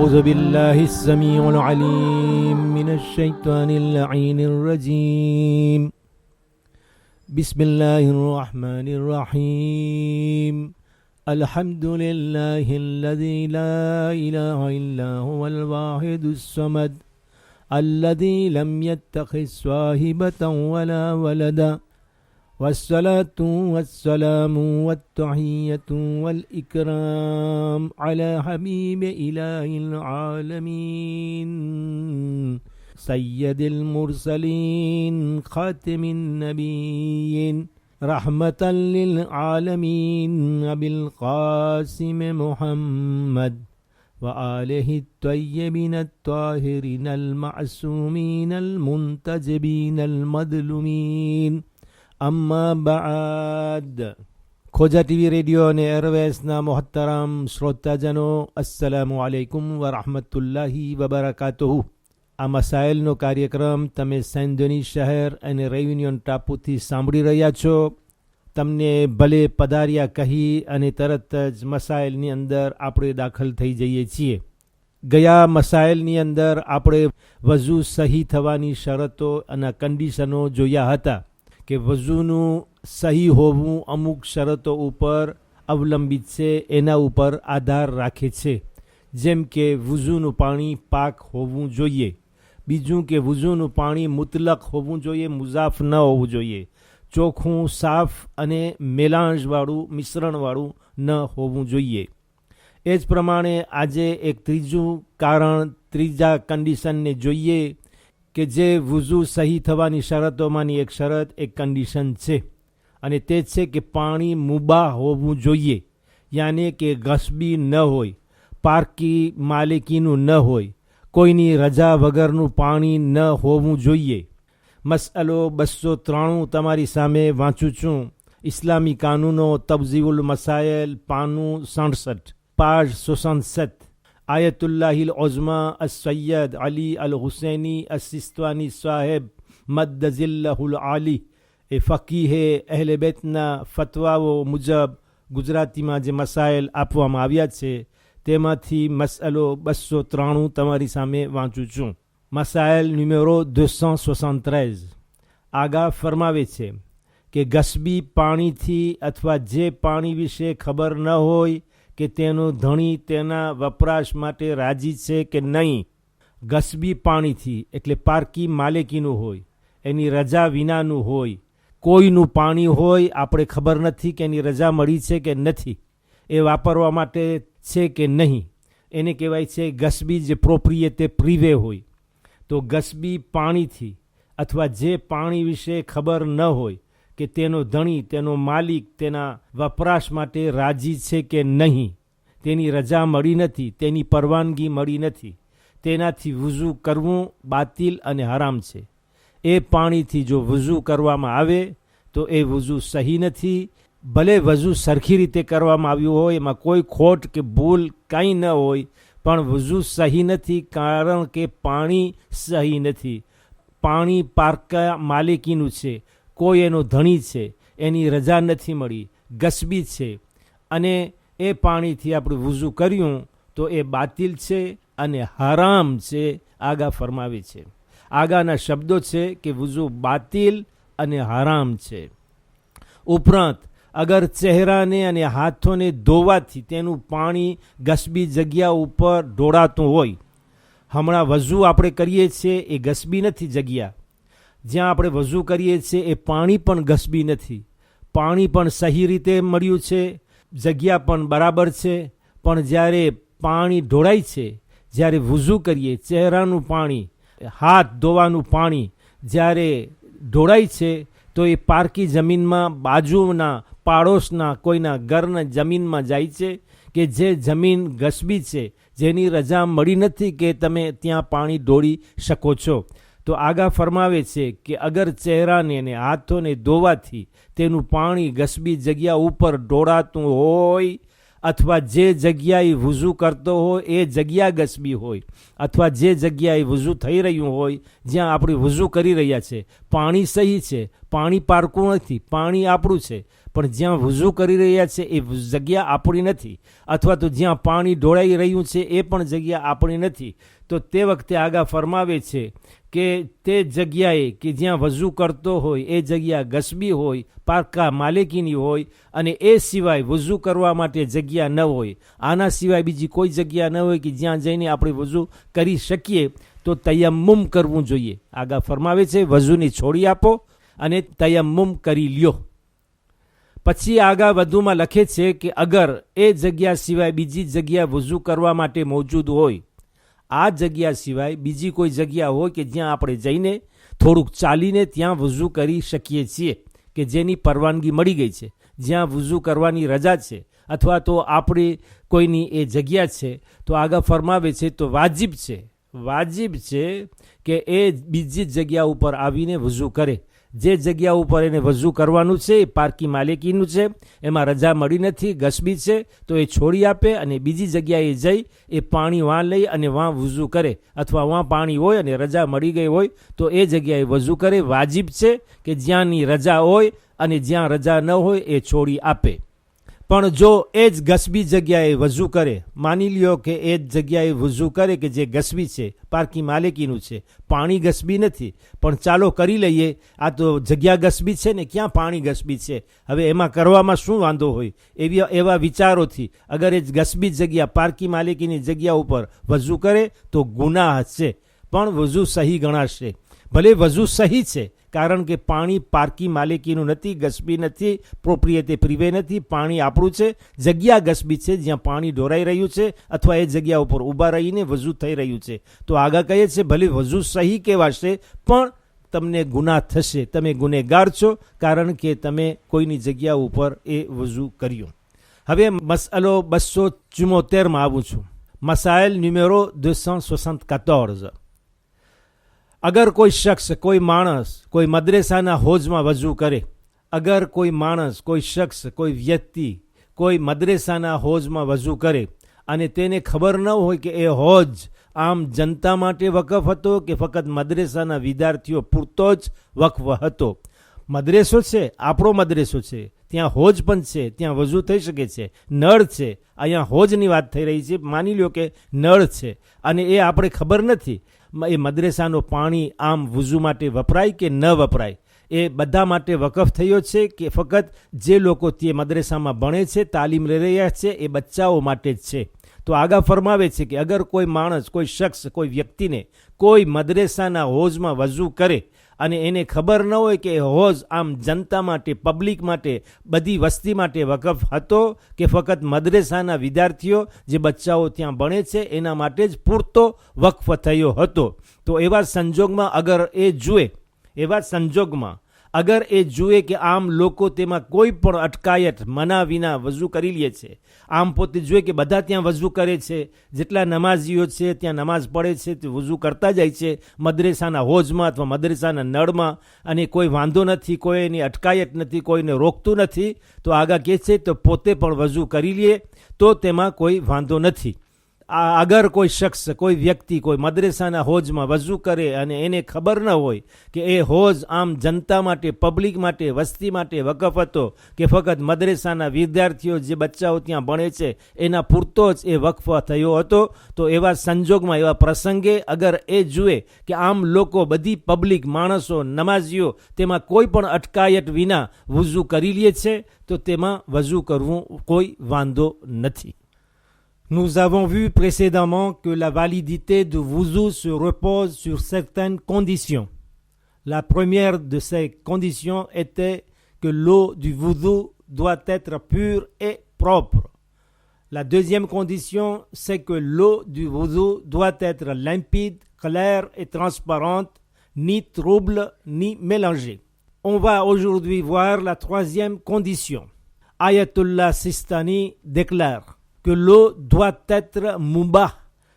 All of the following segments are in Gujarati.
أعوذ بالله السميع العليم من الشيطان اللعين الرجيم بسم الله الرحمن الرحيم الحمد لله الذي لا إله إلا هو الواحد الصمد الذي لم يتخذ صاحبة ولا ولدا والصلاة والسلام والتحية والإكرام على حبيب إله العالمين سيد المرسلين خاتم النبيين رحمة للعالمين أبي القاسم محمد وآله الطيبين الطاهرين المعصومين المنتجبين المظلومين અમ્મા બાદ. ખોજા ટીવી રેડિયો અને એરવેસના મોહતરમ શ્રોતાજનો, અસ્સલામુ અલૈકુમ વરહમતુલ્લાહી વબરકાતુહુ. આ મસાઇલનો કાર્યક્રમ તમે સેન્ડોની શહેર અને રેયુનિયન ટાપુથી સાંભળી રહ્યા છો. તમને ભલે પધાર્યા કહી અને તરત જ મસાઇલની અંદર આપણે દાખલ થઈ જઈએ છીએ. ગયા મસાઇલની અંદર આપણે વઝૂ સહી થવાની શરતો અને કન્ડિશનો જોયા હતા કે વઝૂનું સહી હોવું અમુક શરતો ઉપર અવલંબિત છે, એના ઉપર આધાર રાખે છે. જેમ કે વઝૂનું પાણી પાક હોવું જોઈએ, બીજું કે વઝૂનું પાણી મુતલક હોવું જોઈએ, મુઝાફ ન હોવું જોઈએ, ચોખ્ખું સાફ અને મેલાંજવાળું મિશ્રણવાળું ન હોવું જોઈએ. એ જ પ્રમાણે આજે એક ત્રીજું કારણ, ત્રીજા કન્ડિશનને જોઈએ કે જે વઝૂ સહી થવાની શરતોમાંની એક શરત, એક કન્ડિશન છે, અને તે છે કે પાણી મુબાહ હોવું જોઈએ, યાને કે ગસ્બી ન હોય, પારકી માલિકીનું ન હોય, કોઈની રજા વગરનું પાણી ન હોવું જોઈએ. મસઅલો 293 તમારી સામે વાંચું છું. ઇસ્લામી કાનૂનો તબઝીઉલ મસાયલ પાનું 67 પાજ 67. આયતુલ્લાહિલ ઉઝ્મા અસ-સૈયદ અલી અલ હુસૈની અસ-સિસ્તાની સાહેબ મદ્દઝિલ્લહુલ આલી એ ફકીહે અહેલે બેતના ફતવાઓ મુજબ ગુજરાતીમાં જે મસાઇલ આપવામાં આવ્યા છે તેમાંથી મસઅલો 293 તમારી સામે વાંચું છું. મસાઇલ ન્યુમેરો 273. આગા ફરમાવે છે કે ગસ્બી પાણીથી અથવા જે પાણી વિશે ખબર ન હોય કે તેનો ધણી તેના વપરાશ માટે રાજી છે કે નહીં, ગસ્બી પાણીથી એટલે પારકી માલિકીનું હોય, એની રજા વિનાનું હોય, કોઈનું પાણી હોય, આપણે ખબર નથી કે એની રજા મળી છે કે નથી, એ વાપરવા માટે છે કે નહીં, એને કહેવાય છે ગસ્બી, જે પ્રોપ્રિયેતે પ્રિવે હોય. તો ગસ્બી પાણીથી અથવા જે પાણી વિશે ખબર ન હોય કે તેનો ધણી, તેનો માલિક તેના વપરાશ માટે રાજી છે કે નહીં, તેની રજા મળી નથી, તેની પરવાનગી મળી નથી, તેનાથી વઝૂ કરવું બાતિલ અને હરામ છે. એ પાણીથી જો વઝૂ કરવામાં આવે તો એ વઝૂ સહી નથી. ભલે વઝૂ સરખી રીતે કરવામાં આવ્યું હોય, એમાં કોઈ ખોટ કે ભૂલ કાંઈ ન હોય, પણ વઝૂ સહી નથી કારણ કે પાણી સહી નથી. પાણી પારકા માલિકીનું છે, કોઈ એનો ધણી છે, એની રજા નથી મળી, ગસ્બી છે, અને એ પાણીથી આપણે વઝૂ કર્યું તો એ બાતિલ છે અને હરામ છે. આગા ફરમાવે છે, આગાના શબ્દો છે કે વઝૂ બાતિલ અને હરામ છે. ઉપરાંત અગર ચહેરાને અને હાથોને ધોવાથી તેનું પાણી ગસ્બી જગ્યા ઉપર ઢોળાતું હોય, હમણાં વઝૂ આપણે કરીએ છીએ એ ગસ્બી નથી જગ્યા, જ્યાં આપણે વઝૂ કરીએ છીએ એ પાણી પણ ગસ્બી નથી, પાણી પણ સહી રીતે મળ્યું છે, જગ્યા પણ બરાબર છે, પણ જ્યારે પાણી ઢોળાય છે, જ્યારે વઝૂ કરીએ, ચહેરાનું પાણી, હાથ ધોવાનું પાણી જ્યારે ઢોળાય છે તો એ પારકી જમીનમાં, બાજુના પાડોશના કોઈના ઘરના જમીનમાં જાય છે કે જે જમીન ગસ્બી છે, જેની રજા મળી નથી કે તમે ત્યાં પાણી ઢોળી શકો છો. તો આગા ફરમાવે છે કે અગર ચહેરાને અને હાથોને ધોવાથી તેનું પાણી ગસ્બી જગ્યા ઉપર ઢોળાતું હોય અથવા જે જગ્યાએ વઝૂ કરતો હોય એ જગ્યા ગસબી હોય, અથવા જે જગ્યાએ વઝૂ થઈ રહ્યું હોય, જ્યાં આપણે વઝૂ કરી રહ્યા છે, પાણી સહી છે, પાણી પારકું નથી, પાણી આપણું છે, પણ જ્યાં વઝૂ કરી રહ્યા છે એ જગ્યા આપણી નથી, અથવા તો જ્યાં પાણી ઢોળાઈ રહ્યું છે એ પણ જગ્યા આપણી નથી, તો તે વખતે આગા ફરમાવે છે કે તે જગ્યાએ કે જ્યાં વઝૂ કરતો હોય એ જગ્યા ગસબી હોય, પારકા માલિકીની હોય, અને એ સિવાય વઝૂ કરવા માટે જગ્યા ન હોય, આના સિવાય બીજી કોઈ જગ્યા ન હોય કે જ્યાં જઈને આપણે વઝૂ કરી શકીએ, તો તયમ્મુમ કરવું જોઈએ. આગા ફરમાવે છે વઝૂની છોડી આપો અને તયમ્મુમ કરી લ્યો. પછી આગા વધુમાં લખે છે કે અગર એ જગ્યા સિવાય બીજી જગ્યા વઝૂ કરવા માટે મોજૂદ હોય, આ જગ્યા સિવાય બીજી કોઈ જગ્યા હોય કે જ્યાં આપણે જઈને થોડુંક ચાલીને ત્યાં વઝૂ કરી શકીએ છીએ, કે જેની પરવાનગી મળી ગઈ છે, જ્યાં વઝૂ કરવાની રજા છે, અથવા તો આપણી કોઈની એ જગ્યા છે, તો આગળ ફરમાવે છે તો વાજિબ છે કે એ બીજી જગ્યા ઉપર આવીને વઝૂ કરે. જે જગ્યા ઉપર એને વઝૂ કરવાનું છે એ પારકી માલિકીનું છે, એમાં રજા મળી નથી, ગસબી છે, તો એ છોડી આપે અને બીજી જગ્યાએ જઈ એ પાણી વાં લઈ અને વાં વઝૂ કરે, અથવા વાં પાણી હોય અને રજા મળી ગઈ હોય તો એ જગ્યાએ વઝૂ કરે. વાજિબ છે કે જ્યાંની રજા હોય અને જ્યાં રજા ન હોય એ છોડી આપે. પણ જો એ જ ગસબી જગ્યાએ વઝૂ કરે, માની લ્યો કે એ જ જગ્યાએ વઝૂ કરે કે જે ગસબી છે, પારકી માલિકીનું છે, પાણી ગસબી નથી, પણ ચાલો કરી લઈએ, આ તો જગ્યા ગસબી છે ને, ક્યાં પાણી ગસબી છે, હવે એમાં કરવામાં શું વાંધો હોય, એવા વિચારોથી અગર એ ગસબી જગ્યા પારકી માલિકીની જગ્યા ઉપર વઝૂ કરે તો ગુનાહ છે, પણ વઝૂ સહી ગણાશે. ભલે વઝૂ સહી છે, કારણ કે પાણી પારકી માલિકીનું નથી, ગસબી નથી, પ્રોપ્રિયતે પ્રિવે નથી, પાણી આપણું છે, જગ્યા ગસબી છે જ્યાં પાણી ઢોરાઈ રહ્યું છે, અથવા એ જગ્યા ઉપર ઊભા રહીને વઝૂ થઈ રહ્યું છે. તો આગળ કહે છે ભલે વઝૂ સહી કહેવાશે, પણ તમને ગુનાહ થશે, તમે ગુનેગાર છો, કારણ કે તમે કોઈની જગ્યા ઉપર એ વઝૂ કર્યું. હવે મસલો 274માં આવું છું. મસાઇલ ન્યુમેરો 274. અગર કોઈ શખ્સ, કોઈ માણસ, કોઈ મદ્રેસાના હોજમાં વઝૂ કરે, અગર કોઈ માણસ, કોઈ શખ્સ, કોઈ વ્યક્તિ કોઈ મદ્રેસાના હોજમાં વઝૂ કરે અને તેને ખબર ન હોય કે એ હોજ આમ જનતા માટે વકફ હતો કે ફક્ત મદ્રેસાના વિદ્યાર્થીઓ પૂરતો જ વકફ હતો. મદ્રેસો છે, આપણો મદ્રેસો છે, ત્યાં હોજ પણ છે, ત્યાં વઝૂ થઈ શકે છે, નળ છે, અહીંયા હોજની વાત થઈ રહી છે, માની લ્યો કે નળ છે અને એ આપણે ખબર નથી એ મદ્રેસાનું પાણી આમ વઝૂ માટે વપરાય કે ન વપરાય, એ બધા માટે વકફ થયો છે કે ફક્ત જે લોકો તે મદ્રેસામાં ભણે છે, તાલીમ લઈ રહ્યા છે, એ બચ્ચાઓ માટે જ છે. તો આગળ ફરમાવે છે કે અગર કોઈ માણસ, કોઈ શખ્સ, કોઈ વ્યક્તિને કોઈ મદ્રેસાના હોજમાં વઝૂ કરે અને એને ખબર ન હોય કે હોજ આમ જનતા માટે, પબ્લિક માટે, બધી વસ્તી માટે વકફ હતો કે ફક્ત મદ્રેસાના વિદ્યાર્થીઓ જે બચ્ચાઓ ત્યાં ભણે છે એના માટે જ પૂરતો વકફ થયો હતો, તો એવા સંજોગમાં અગર એ જુએ, અગર એ જુએ કે આમ લોકો તેમાં કોઈ પણ અટકાયત મના વિના વઝૂ કરી લે છે, આમ પોતે જુએ કે બધા ત્યાં વઝૂ કરે છે, જેટલા નમાઝીઓ છે ત્યાં નમાઝ પડે છે તે વઝૂ કરતા જાય છે મદ્રેસાના હોજમાં અથવા મદ્રેસાના નળમાં, અને કોઈ વાંધો નથી, કોઈ એની અટકાયત નથી, કોઈને રોકતું નથી, તો આગળ કહે છે તો પોતે પણ વઝૂ કરી લે તો તેમાં કોઈ વાંધો નથી. અગર કોઈ શખ્સ, કોઈ વ્યક્તિ કોઈ મદ્રેસાના હોજમાં વઝૂ કરે અને એને ખબર ન હોય કે એ હોજ આમ જનતા માટે, પબ્લિક માટે, વસ્તી માટે વકફ હતો કે ફક્ત મદ્રેસાના વિદ્યાર્થીઓ જે બચ્ચાઓ ત્યાં ભણે છે એના પૂરતો જ એ વકફ થયો હતો, તો એવા સંજોગમાં, એવા પ્રસંગે અગર એ જુએ કે આમ લોકો, બધી પબ્લિક, માણસો, નમાઝીઓ તેમાં કોઈ પણ અટકાયત વિના વઝૂ કરી લે છે તો તેમાં વઝૂ કરવું કોઈ વાંધો નથી. Nous avons vu précédemment que la validité du wudu se repose sur certaines conditions. La première de ces conditions était que l'eau du wudu doit être pure et propre. La deuxième condition, c'est que l'eau du wudu doit être limpide, claire et transparente, ni trouble, ni mélangée. On va aujourd'hui voir la troisième condition. Ayatollah Sistani déclare que l'eau doit être mubah,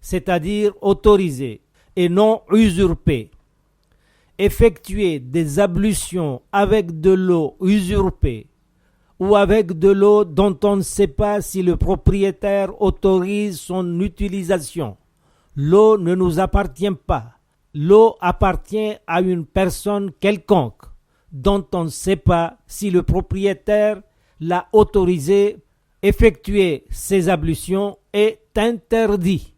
c'est-à-dire autorisée et non usurpée. Effectuer des ablutions avec de l'eau usurpée ou avec de l'eau dont on ne sait pas si le propriétaire autorise son utilisation. L'eau ne nous appartient pas. L'eau appartient à une personne quelconque dont on ne sait pas si le propriétaire l'a autorisé. Effectuer ces ablutions est interdit.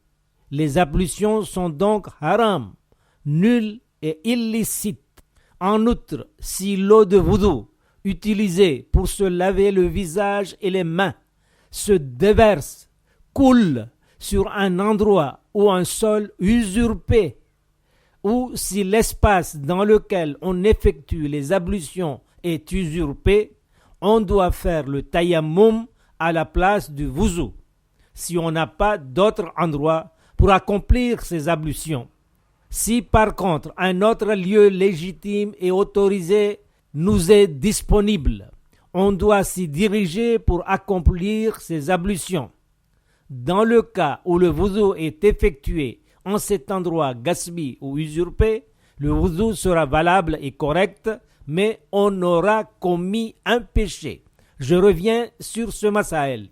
Les ablutions sont donc haram, nulles et illicites. En outre, si l'eau de wudu utilisée pour se laver le visage et les mains se déverse, coule sur un endroit ou un sol usurpé, ou si l'espace dans lequel on effectue les ablutions est usurpé, on doit faire le tayammum à la place du wudu, si on n'a pas d'autre endroit pour accomplir ces ablutions. Si par contre un autre lieu légitime et autorisé nous est disponible, on doit s'y diriger pour accomplir ces ablutions. Dans le cas où le wudu est effectué en cet endroit gaspillé ou usurpé, le wudu sera valable et correct, mais on aura commis un péché. Je reviens sur ce masaël.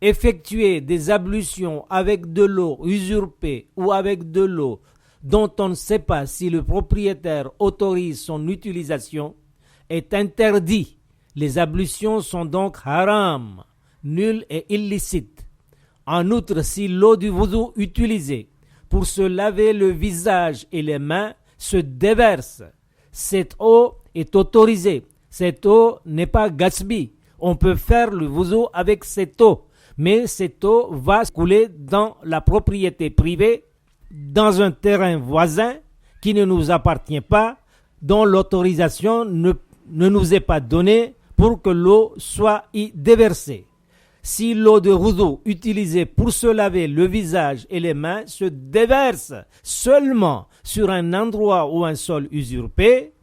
Effectuer des ablutions avec de l'eau usurpée ou avec de l'eau dont on ne sait pas si le propriétaire autorise son utilisation est interdit. Les ablutions sont donc haram, nulles et illicites. En outre, si l'eau du wudu utilisée pour se laver le visage et les mains se déverse, cette eau est autorisée. Cette eau n'est pas gaspillée. On peut faire le wudu avec cette eau, mais cette eau va couler dans la propriété privée, dans un terrain voisin qui ne nous appartient pas, dont l'autorisation ne nous est pas donnée pour que l'eau soit y déversée. Si l'eau de wudu utilisée pour se laver le visage et les mains se déverse seulement sur un endroit ou un sol usurpé,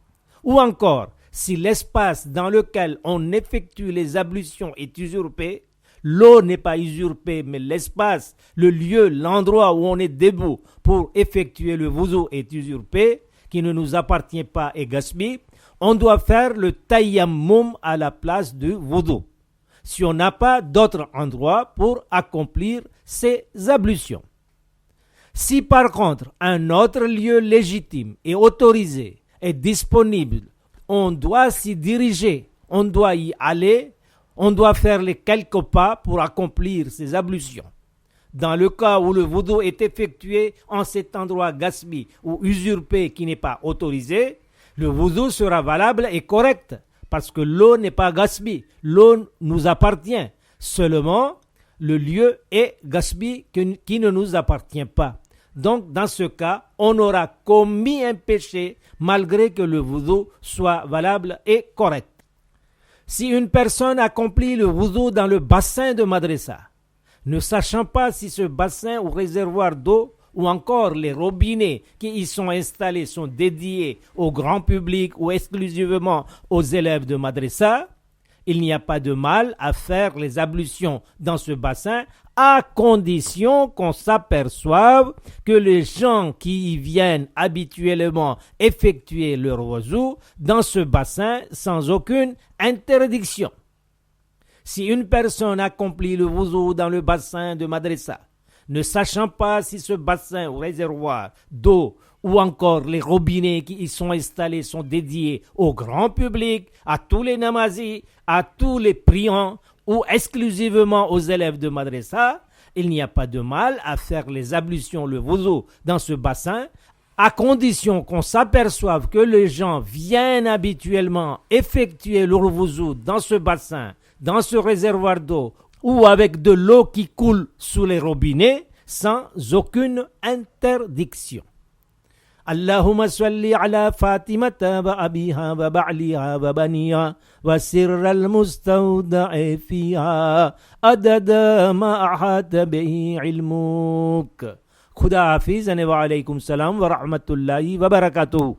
ou encore si l'espace dans lequel on effectue les ablutions est usurpé, l'eau n'est pas usurpée, mais l'espace, le lieu, l'endroit où on est debout pour effectuer le wudu est usurpé, qui ne nous appartient pas et gaspillé, on doit faire le tayammum à la place du wudu, si on n'a pas d'autre endroit pour accomplir ces ablutions. Si par contre un autre lieu légitime et autorisé est disponible, on doit s'y diriger, on doit y aller, on doit faire les quelques pas pour accomplir ces ablutions. Dans le cas où le wudu est effectué en cet endroit gaspillé ou usurpé qui n'est pas autorisé, le wudu sera valable et correct parce que l'eau n'est pas gaspillée. L'eau nous appartient. Seulement, le lieu est gaspillé qui ne nous appartient pas. Donc, dans ce cas, on aura commis un péché malgré que le wudu soit valable et correct. Si une personne accomplit le wudu dans le bassin de madrasa, ne sachant pas si ce bassin ou réservoir d'eau ou encore les robinets qui y sont installés sont dédiés au grand public ou exclusivement aux élèves de madrasa, il n'y a pas de mal à faire les ablutions dans ce bassin à condition qu'on s'aperçoive que les gens qui y viennent habituellement effectuer leur wudu dans ce bassin sans aucune interdiction. Si une personne accomplit le wudu dans le bassin de madrasa, ne sachant pas si ce bassin ou réservoir d'eau ou encore les robinets qui y sont installés sont dédiés au grand public, à tous les namazis, à tous les priants ou exclusivement aux élèves de madrasa, il n'y a pas de mal à faire les ablutions, le wudu dans ce bassin, à condition qu'on s'aperçoive que les gens viennent habituellement effectuer leur wudu dans ce bassin, dans ce réservoir d'eau, ou avec de l'eau qui coule sous les robinets, sans aucune interdiction. Allahumma salli ala Fatimata wa abiha wa ba'liha wa baniha wa sirra al-mustawda'i fiha adada ma ahata bihi ilmuk. Khuda hafiz wa alaykum salam wa rahmatullahi wa barakatuh.